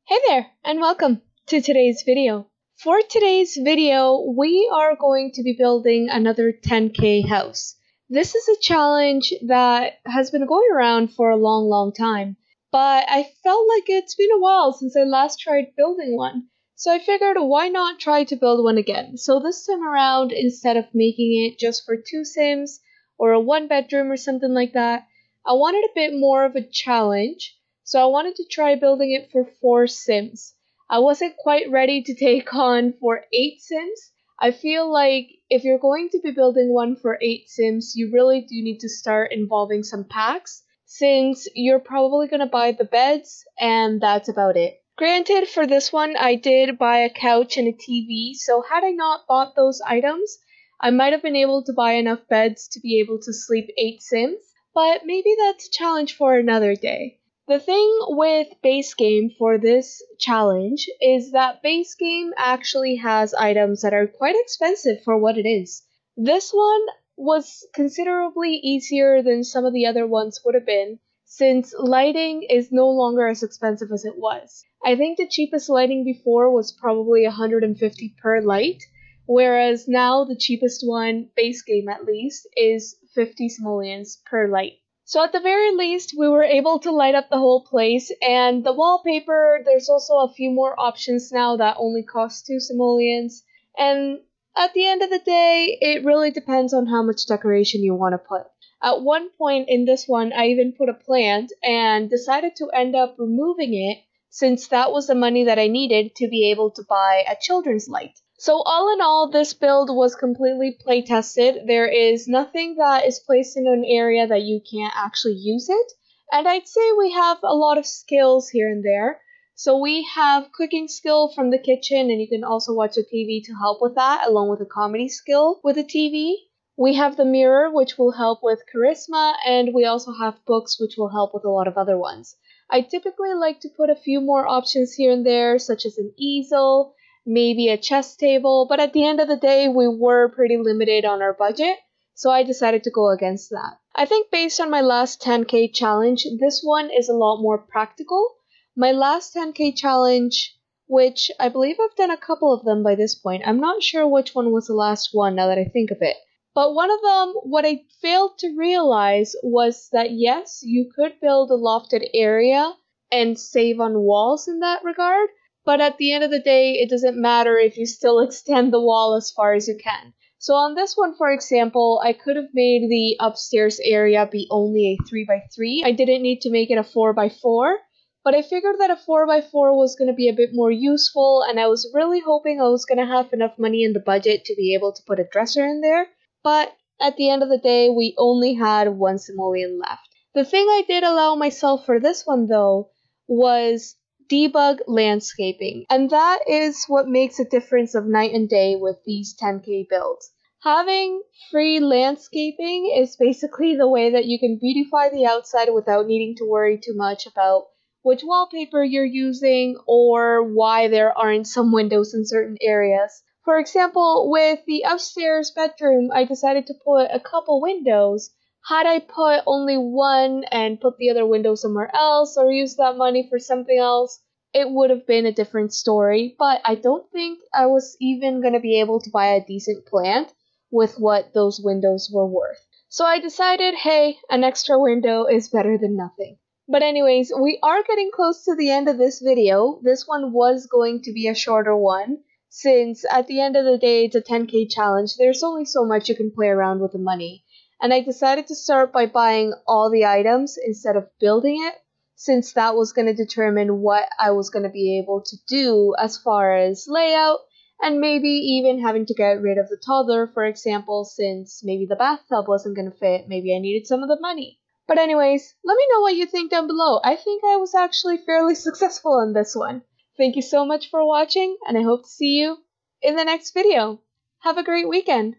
Hey there, and welcome to today's video. For today's video, we are going to be building another 10K house. This is a challenge that has been going around for a long time, but I felt like it's been a while since I last tried building one. So I figured why not try to build one again. So this time around, instead of making it just for 2 sims or a 1-bedroom or something like that, I wanted a bit more of a challenge. So I wanted to try building it for 4 sims. I wasn't quite ready to take on for 8 sims. I feel like if you're going to be building one for 8 sims, you really do need to start involving some packs, since you're probably going to buy the beds and that's about it. Granted, for this one, I did buy a couch and a TV, so had I not bought those items, I might have been able to buy enough beds to be able to sleep 8 sims, but maybe that's a challenge for another day. The thing with base game for this challenge is that base game actually has items that are quite expensive for what it is. This one was considerably easier than some of the other ones would have been, since lighting is no longer as expensive as it was. I think the cheapest lighting before was probably 150 per light, whereas now the cheapest one, base game at least, is 50 simoleons per light. So at the very least, we were able to light up the whole place, and the wallpaper, there's also a few more options now that only cost 2 simoleons, and at the end of the day, it really depends on how much decoration you want to put. At one point in this one, I even put a plant and decided to end up removing it, since that was the money that I needed to be able to buy a children's light. So all in all, this build was completely play tested. There is nothing that is placed in an area that you can't actually use it. And I'd say we have a lot of skills here and there. So we have cooking skill from the kitchen, and you can also watch the TV to help with that, along with a comedy skill with the TV. We have the mirror, which will help with charisma, and we also have books, which will help with a lot of other ones. I typically like to put a few more options here and there, such as an easel, maybe a chess table, but at the end of the day, we were pretty limited on our budget, so I decided to go against that. I think based on my last 10K challenge, this one is a lot more practical. My last 10K challenge, which I believe I've done a couple of them by this point, I'm not sure which one was the last one now that I think of it. But one of them, what I failed to realize was that yes, you could build a lofted area and save on walls in that regard, but at the end of the day, it doesn't matter if you still extend the wall as far as you can. So on this one, for example, I could have made the upstairs area be only a 3x3. I didn't need to make it a 4x4, but I figured that a 4x4 was going to be a bit more useful, and I was really hoping I was going to have enough money in the budget to be able to put a dresser in there. But at the end of the day, we only had 1 simoleon left. The thing I did allow myself for this one, though, was debug landscaping, and that is what makes a difference of night and day with these 10K builds. Having free landscaping is basically the way that you can beautify the outside without needing to worry too much about which wallpaper you're using or why there aren't some windows in certain areas. For example, with the upstairs bedroom, I decided to put a couple windows. Had I put only one and put the other window somewhere else or used that money for something else, it would have been a different story, but I don't think I was even going to be able to buy a decent plant with what those windows were worth. So I decided, hey, an extra window is better than nothing. But anyways, we are getting close to the end of this video. This one was going to be a shorter one, since at the end of the day, it's a 10K challenge. There's only so much you can play around with the money. And I decided to start by buying all the items instead of building it, since that was going to determine what I was going to be able to do as far as layout, and maybe even having to get rid of the toddler, for example, since maybe the bathtub wasn't going to fit, maybe I needed some of the money. But anyways, let me know what you think down below. I think I was actually fairly successful on this one. Thank you so much for watching, and I hope to see you in the next video. Have a great weekend!